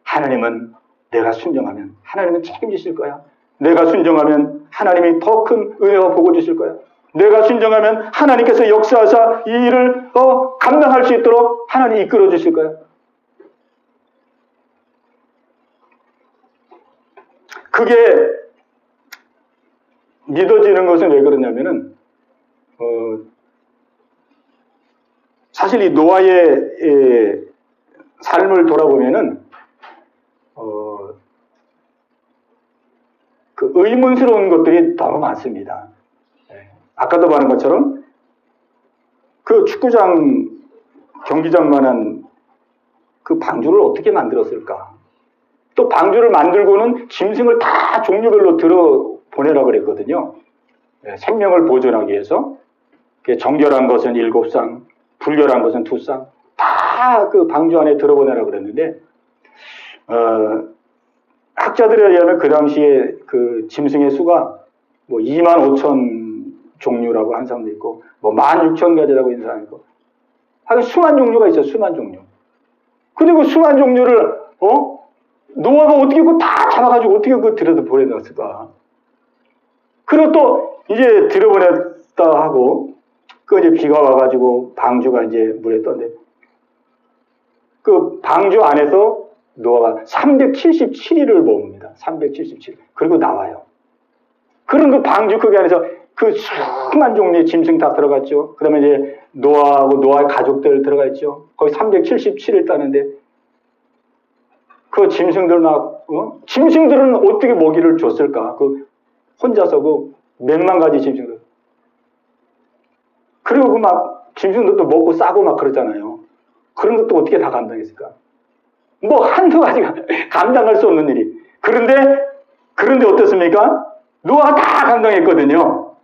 하나님은 내가 순종하면 하나님은 책임지실 거야. 내가 순종하면 하나님이 더 큰 은혜와 복을 주실 거야. 내가 순종하면 하나님께서 역사하사 이 일을 감당할 수 있도록 하나님이 이끌어 주실 거야. 그게 믿어지는 것은 왜 그러냐면은 사실 이 노아의 삶을 돌아보면은 그 의문스러운 것들이 너무 많습니다. 아까도 말한 것처럼 그 축구장 경기장만한 그 방주를 어떻게 만들었을까? 또 방주를 만들고는 짐승을 다 종류별로 들어 보내라 그랬거든요. 생명을 보존하기 위해서. 정결한 것은 7쌍, 불결한 것은 2쌍, 다 그 방주 안에 들어보내라 그랬는데, 학자들에 의하면 그 당시에 그 짐승의 수가 뭐 25,000 종류라고 한 사람도 있고, 뭐 16,000가지라고 있는 사람도 있고, 하여간 수만 종류가 있어요, 수만 종류. 그리고 수만 종류를, 노아가 어떻게 그거 다 잡아가지고 어떻게 그거 들여다 보내놨을까? 그리고 또 이제 들여보냈다 하고, 그 이제 비가 와가지고 방주가 이제 물에 떴는데, 그 방주 안에서 노아가 377일을 머뭅니다. 377. 그리고 나와요. 그런 그 방주 그 안에서 그 수많은 종류의 짐승 다 들어갔죠. 그 다음에 이제 노아하고 노아의 가족들 들어가 있죠. 거기 377일 따는데, 그 짐승들 짐승들은 어떻게 먹이를 줬을까? 그 혼자서 그 몇만 가지 짐승들. 그리고 그 막 짐승들도 먹고 싸고 막 그러잖아요. 그런 것도 어떻게 다 감당했을까? 뭐 한두 가지가 감당할 수 없는 일이. 그런데 어떻습니까? 노아가 다 감당했거든요.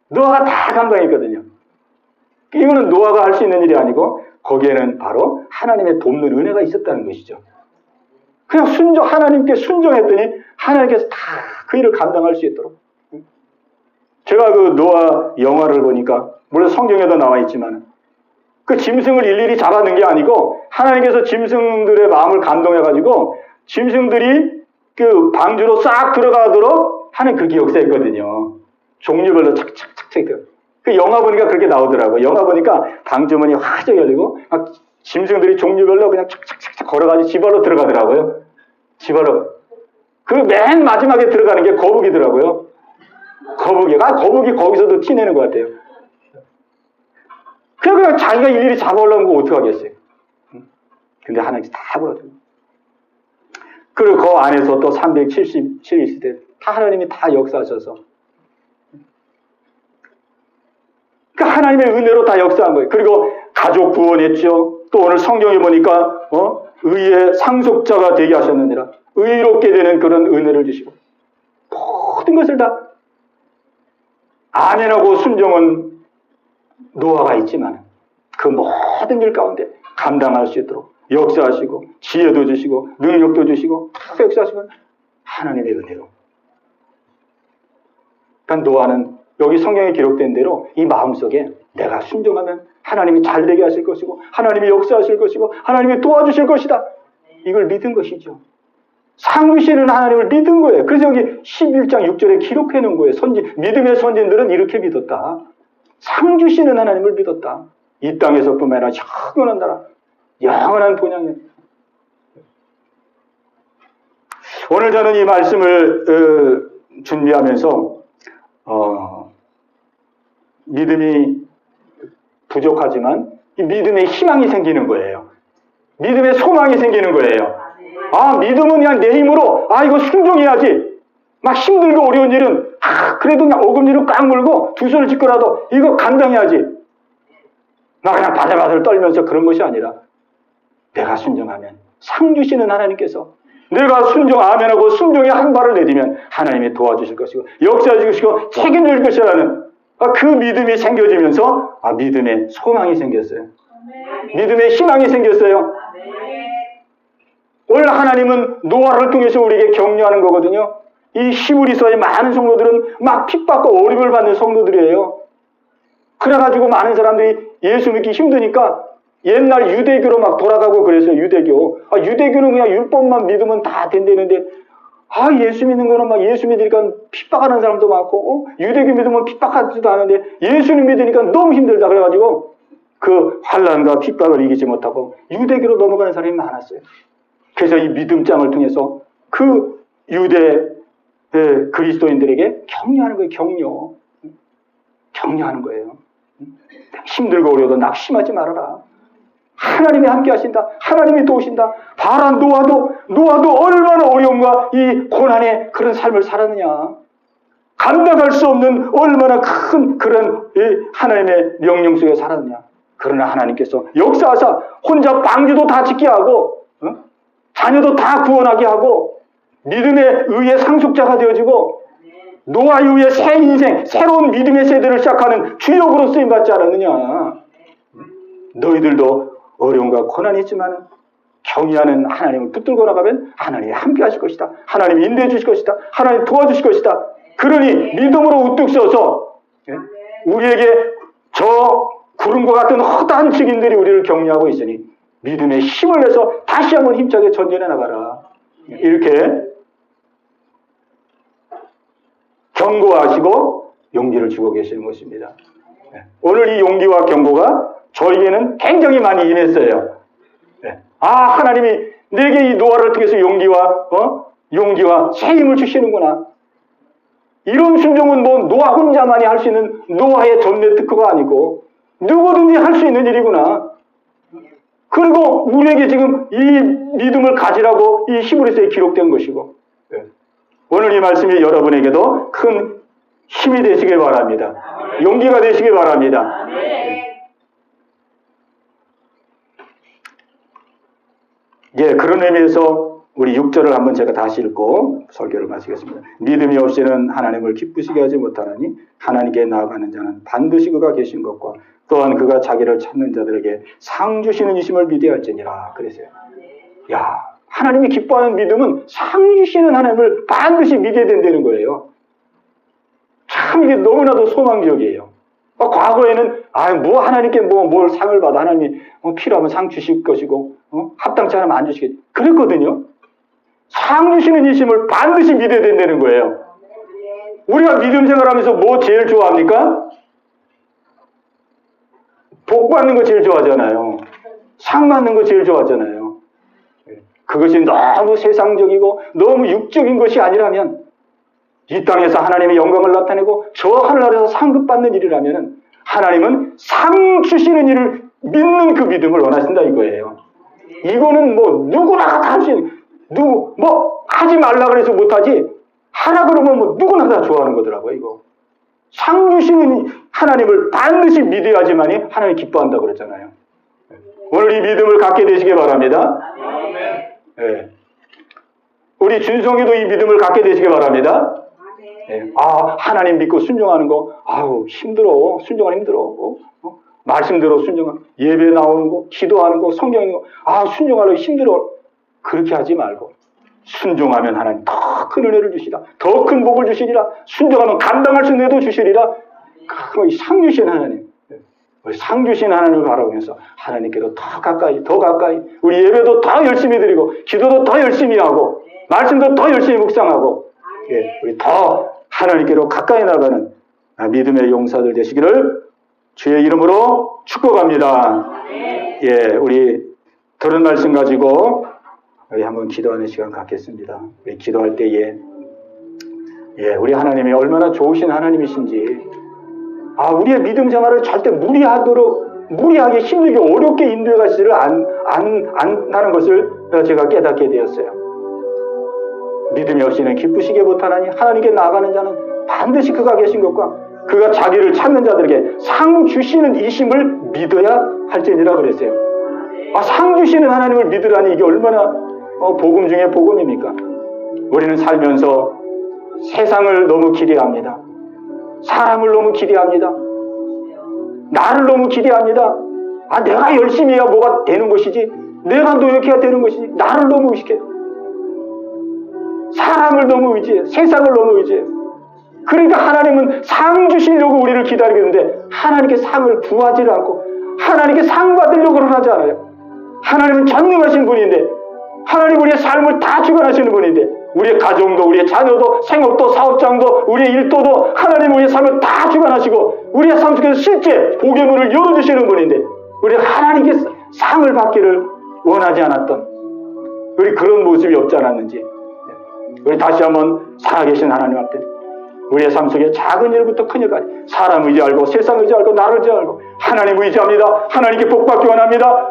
노아가 다 감당했거든요. 이거는 노아가 할 수 있는 일이 아니고 거기에는 바로 하나님의 돕는 은혜가 있었다는 것이죠. 그냥 하나님께 순종했더니 하나님께서 다 그 일을 감당할 수 있도록. 제가 그 노아 영화를 보니까 물론 성경에도 나와 있지만 그 짐승을 일일이 잡아낸 게 아니고 하나님께서 짐승들의 마음을 감동해가지고 짐승들이 그 방주로 싹 들어가도록 하는 그게 역사였거든요. 종류별로 착착착착. 그 영화 보니까 그렇게 나오더라고요. 영화 보니까 방주문이 확 열리고 막 짐승들이 종류별로 그냥 착착착착 걸어가지고 집안으로 들어가더라고요. 집안으로. 그 맨 마지막에 들어가는 게 거북이더라고요. 거북이 거기서도 티내는 것 같아요. 그냥 자기가 일일이 잡아오려면 어떡하겠어요. 근데 하나님께서 다 보여줘요. 그리고 그 안에서 또 377일 있을 때 다 하나님이 다 역사하셔서 그 하나님의 은혜로 다 역사한 거예요. 그리고 가족 구원했죠. 또 오늘 성경에 보니까 의의 상속자가 되게 하셨느니라. 의롭게 되는 그런 은혜를 주시고 모든 것을 다 아멘하고 순종은 노아가 있지만 그 모든 일 가운데 감당할 수 있도록 역사하시고 지혜도 주시고 능력도 주시고 다 역사하시고 하나님의 은혜로. 그러니까 노아는 여기 성경에 기록된 대로 이 마음속에 내가 순종하면 하나님이 잘되게 하실 것이고 하나님이 역사하실 것이고 하나님이 도와주실 것이다. 이걸 믿은 것이죠. 상주시는 하나님을 믿은 거예요. 그래서 여기 11장 6절에 기록해 놓은 거예요. 믿음의 선진들은 이렇게 믿었다. 상주시는 하나님을 믿었다. 이 땅에서뿐만 아니라 영원한 나라, 영원한 본향에. 오늘 저는 이 말씀을 준비하면서 믿음이 부족하지만 이 믿음의 희망이 생기는 거예요. 믿음의 소망이 생기는 거예요. 믿음은 그냥 내 힘으로 이거 순종해야지. 막 힘들고 어려운 일은 그래도 그냥 어금니를 꽉 물고 두 손을 짚고라도 이거 감당해야지. 나 그냥 바들바들 떨면서 그런 것이 아니라 내가 순종하면 상 주시는 하나님께서 내가 아멘하고 순종에 한 발을 내디면 하나님이 도와주실 것이고 역사해 주시고 책임질 것이라는 그 믿음이 생겨지면서 믿음의 소망이 생겼어요. 믿음의 희망이 생겼어요. 오늘 하나님은 노아를 통해서 우리에게 격려하는 거거든요. 이 히브리서의 많은 성도들은 막 핍박과 어림을 받는 성도들이에요. 그래가지고 많은 사람들이 예수 믿기 힘드니까 옛날 유대교로 막 돌아가고 그래서 유대교는 그냥 율법만 믿으면 다 된다는데 예수 믿는 거는 막 예수 믿으니까 핍박하는 사람도 많고 유대교 믿으면 핍박하지도 않은데 예수님 믿으니까 너무 힘들다 그래가지고 그 환난과 핍박을 이기지 못하고 유대교로 넘어가는 사람이 많았어요. 그래서 이 믿음장을 통해서 그 유대 그리스도인들에게 격려하는 거예요. 격려하는 거예요. 힘들고 어려워도 낙심하지 말아라. 하나님이 함께 하신다. 하나님이 도우신다. 봐라, 노아도 얼마나 어려움과 이 고난의 그런 삶을 살았느냐. 감당할 수 없는 얼마나 큰 그런 하나님의 명령 속에 살았느냐. 그러나 하나님께서 역사하사 혼자 방주도 다 짓게 하고 자녀도 다 구원하게 하고 믿음의 의의 상속자가 되어지고 노아 이후에 새 인생, 새로운 믿음의 세대를 시작하는 주역으로 쓰임받지 않았느냐. 너희들도 어려움과 고난이 있지만 경외하는 하나님을 붙들고 나가면 하나님이 함께 하실 것이다. 하나님이 인도해 주실 것이다. 하나님이 도와주실 것이다. 그러니 믿음으로 우뚝 서서 우리에게 저 구름과 같은 허다한 증인들이 우리를 격려하고 있으니 믿음의 힘을 내서 다시 한번 힘차게 전진해 나가라. 이렇게 경고하시고 용기를 주고 계시는 것입니다. 오늘 이 용기와 경고가 저에게는 굉장히 많이 임했어요. 하나님이 내게 이 노아를 통해서 용기와 새 힘을 주시는구나. 이런 순종은 뭐 노아 혼자만이 할 수 있는 노아의 전례 특허가 아니고 누구든지 할 수 있는 일이구나. 그리고 우리에게 지금 이 믿음을 가지라고 이 히브리서에 기록된 것이고 오늘 이 말씀이 여러분에게도 큰 힘이 되시길 바랍니다. 용기가 되시길 바랍니다. 그런 의미에서 우리 6절을 한번 제가 다시 읽고 설교를 마치겠습니다. 믿음이 없이는 하나님을 기쁘시게 하지 못하나니 하나님께 나아가는 자는 반드시 그가 계신 것과 또한 그가 자기를 찾는 자들에게 상 주시는 이심을 믿어야할지니라 그랬어요. 하나님이 기뻐하는 믿음은 상 주시는 하나님을 반드시 믿어야 된다는 거예요. 참 이게 너무나도 소망적이에요. 과거에는 하나님께 뭘 상을 받아 하나님이 필요하면 상 주실 것이고 합당치 않으면 안 주시겠지 그랬거든요. 상 주시는 이심을 반드시 믿어야 된다는 거예요. 우리가 믿음 생활하면서 뭐 제일 좋아합니까? 복 받는 거 제일 좋아하잖아요. 상 받는 거 제일 좋아하잖아요. 그것이 너무 세상적이고 너무 육적인 것이 아니라면 이 땅에서 하나님의 영광을 나타내고 저 하늘나라에서 상급받는 일이라면 하나님은 상 주시는 일을 믿는 그 믿음을 원하신다 이거예요. 이거는 누구나 다 할 수 있는 하지 말라 그래서 못하지 하라 그러면 누구나 다 좋아하는 거더라고요. 이거 상 주시는 하나님을 반드시 믿어야지만이 하나님 기뻐한다고 그랬잖아요. 오늘 이 믿음을 갖게 되시기 바랍니다. 우리 준성이도 이 믿음을 갖게 되시기 바랍니다. 하나님 믿고 순종하는 거, 힘들어. 순종하는 힘들어. 말씀대로 순종하는 예배 나오는 거, 기도하는 거, 성경 읽는 거, 순종하려고 힘들어. 그렇게 하지 말고, 순종하면 하나님 더 큰 은혜를 주시리라. 더 큰 복을 주시리라. 순종하면 감당할 수 있는 애도 주시리라. 상 주신 하나님. 상 주신 하나님을 바라보면서 하나님께로 더 가까이, 우리 예배도 더 열심히 드리고, 기도도 더 열심히 하고, 말씀도 더 열심히 묵상하고, 우리 더 하나님께로 가까이 나가는 믿음의 용사들 되시기를 주의 이름으로 축복합니다. 우리 들은 말씀 가지고 우리 한번 기도하는 시간 갖겠습니다. 우리 기도할 때에 우리 하나님이 얼마나 좋으신 하나님이신지 우리의 믿음 생활을 절대 무리하게 힘들게 어렵게 인도해 가시지를 않는 것을 제가 깨닫게 되었어요. 믿음이 없이는 기쁘시게 못하나니 하나님께 나아가는 자는 반드시 그가 계신 것과 그가 자기를 찾는 자들에게 상 주시는 이심을 믿어야 할지니라 그랬어요. 상 주시는 하나님을 믿으라니 이게 얼마나 복음 중에 복음입니까? 우리는 살면서 세상을 너무 기대합니다. 사람을 너무 기대합니다. 나를 너무 기대합니다. 내가 열심히 해야 뭐가 되는 것이지, 내가 노력해야 되는 것이지, 나를 너무 의식해. 사람을 너무 의지해. 세상을 너무 의지해. 그러니까 하나님은 상 주시려고 우리를 기다리겠는데 하나님께 상을 구하지를 않고 하나님께 상 받으려고는 하지 않아요. 하나님은 전능하신 분인데 하나님 우리의 삶을 다 주관하시는 분인데 우리의 가정도 우리의 자녀도 생업도 사업장도 우리의 일도도 하나님 우리의 삶을 다 주관하시고 우리의 삶 속에서 실제 복의 문을 열어주시는 분인데 우리가 하나님께 상을 받기를 원하지 않았던 우리 그런 모습이 없지 않았는지 우리 다시 한번 살아계신 하나님 앞에 우리의 삶 속에 작은 일부터 큰 일까지 사람 의지 알고 세상 의지 알고 나를 의지 알고 하나님 의지합니다. 하나님께 복받기 원합니다.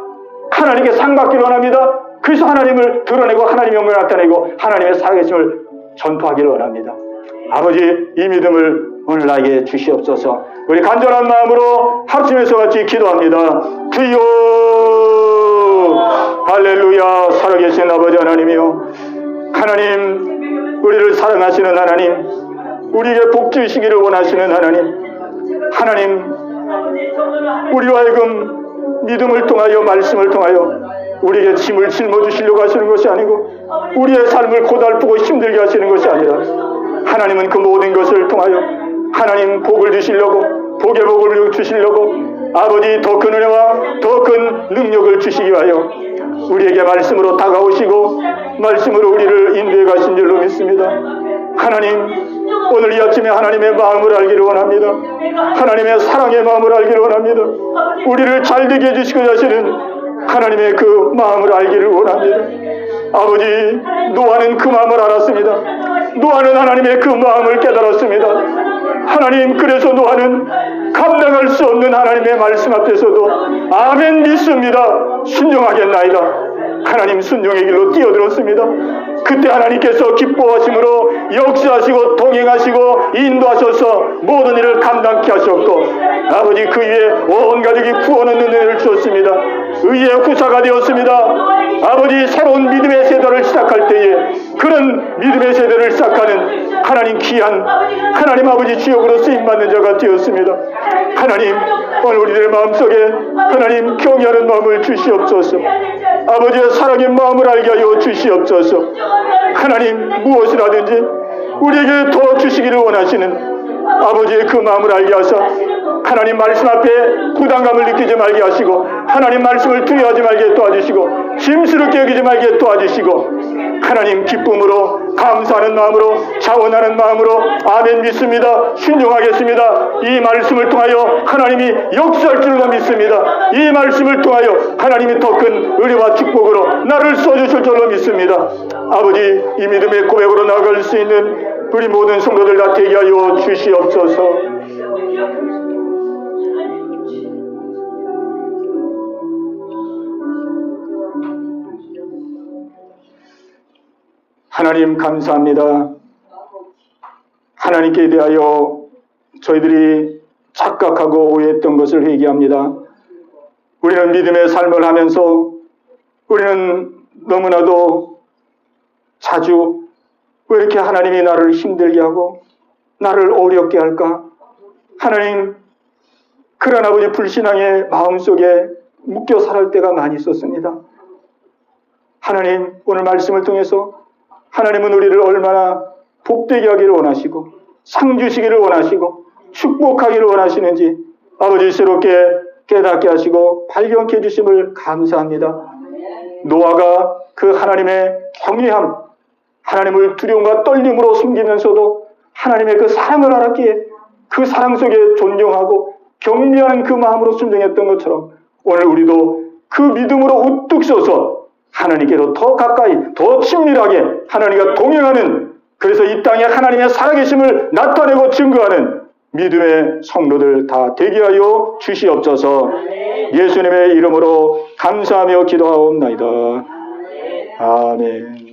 하나님께 상 받기를 원합니다. 그래서 하나님을 드러내고 하나님의 영광을 나타내고 하나님의 살아계심을 전파하기를 원합니다. 아버지 이 믿음을 오늘 나에게 주시옵소서. 우리 간절한 마음으로 합심해서 같이 기도합니다. 주여. 할렐루야. 살아계신 아버지 하나님이여, 하나님, 우리를 사랑하시는 하나님, 우리에게 복 주시기를 원하시는 하나님, 우리와 하여금 믿음을 통하여, 말씀을 통하여 우리에게 짐을 짊어주시려고 하시는 것이 아니고, 우리의 삶을 고달프고 힘들게 하시는 것이 아니라, 하나님은 그 모든 것을 통하여 하나님 복을 주시려고, 복의 복을 주시려고 아버지 더 큰 은혜와 더 큰 능력을 주시기 위하여 우리에게 말씀으로 다가오시고 말씀으로 우리를 인도해 가신 줄로 믿습니다. 하나님, 오늘 이 아침에 하나님의 마음을 알기를 원합니다. 하나님의 사랑의 마음을 알기를 원합니다. 우리를 잘되게 해주시고자 하시는 하나님의 그 마음을 알기를 원합니다. 아버지, 노아는 그 마음을 알았습니다. 노아는 하나님의 그 마음을 깨달았습니다. 하나님, 그래서 노아는 감당할 수 없는 하나님의 말씀 앞에서도 아멘 믿습니다, 순종하겠나이다, 하나님 순종의 길로 뛰어들었습니다. 그때 하나님께서 기뻐하심으로 역사하시고 동행하시고 인도하셔서 모든 일을 감당케 하셨고, 아버지 그 위에 온 가족이 구원 얻는 은혜를 주셨습니다. 의의 후사가 되었습니다. 아버지, 새로운 믿음의 세대를 시작할 때에 그런 믿음의 세대를 시작하는 하나님 귀한 하나님 아버지 지역으로 쓰임받는 자가 되었습니다. 하나님, 오늘 우리들의 마음속에 하나님 경외하는 마음을 주시옵소서. 아버지의 사랑의 마음을 알게 하여 주시옵소서. 하나님, 무엇이라든지 우리에게 더 주시기를 원하시는 아버지의 그 마음을 알게 하사 하나님 말씀 앞에 부담감을 느끼지 말게 하시고, 하나님 말씀을 두려워하지 말게 도와주시고, 짐스럽게 여기지 말게 도와주시고, 하나님 기쁨으로 감사하는 마음으로 자원하는 마음으로 아멘 믿습니다, 순종하겠습니다. 이 말씀을 통하여 하나님이 역사할 줄로 믿습니다. 이 말씀을 통하여 하나님이 더 큰 은혜와 축복으로 나를 써주실 줄로 믿습니다. 아버지, 이 믿음의 고백으로 나아갈 수 있는 우리 모든 성도들 다 되게 하여 주시옵소서. 하나님 감사합니다. 하나님께 대하여 저희들이 착각하고 오해했던 것을 회개합니다. 우리는 믿음의 삶을 하면서 우리는 너무나도 자주 왜 이렇게 하나님이 나를 힘들게 하고 나를 어렵게 할까? 하나님, 그런 아버지 불신앙의 마음속에 묶여 살할 때가 많이 있었습니다. 하나님, 오늘 말씀을 통해서 하나님은 우리를 얼마나 복되게 하기를 원하시고 상 주시기를 원하시고 축복하기를 원하시는지 아버지 새롭게 깨닫게 하시고 발견케 해주심을 감사합니다. 노아가 그 하나님의 경외함, 하나님을 두려움과 떨림으로 숨기면서도 하나님의 그 사랑을 알았기에 그 사랑 속에 존경하고 경배하는 그 마음으로 순종했던 것처럼 오늘 우리도 그 믿음으로 우뚝 서서 하나님께로 더 가까이 더 친밀하게 하나님과 동행하는, 그래서 이 땅에 하나님의 살아계심을 나타내고 증거하는 믿음의 성도들 다 되게 하여 주시옵소서. 예수님의 이름으로 감사하며 기도하옵나이다. 아멘.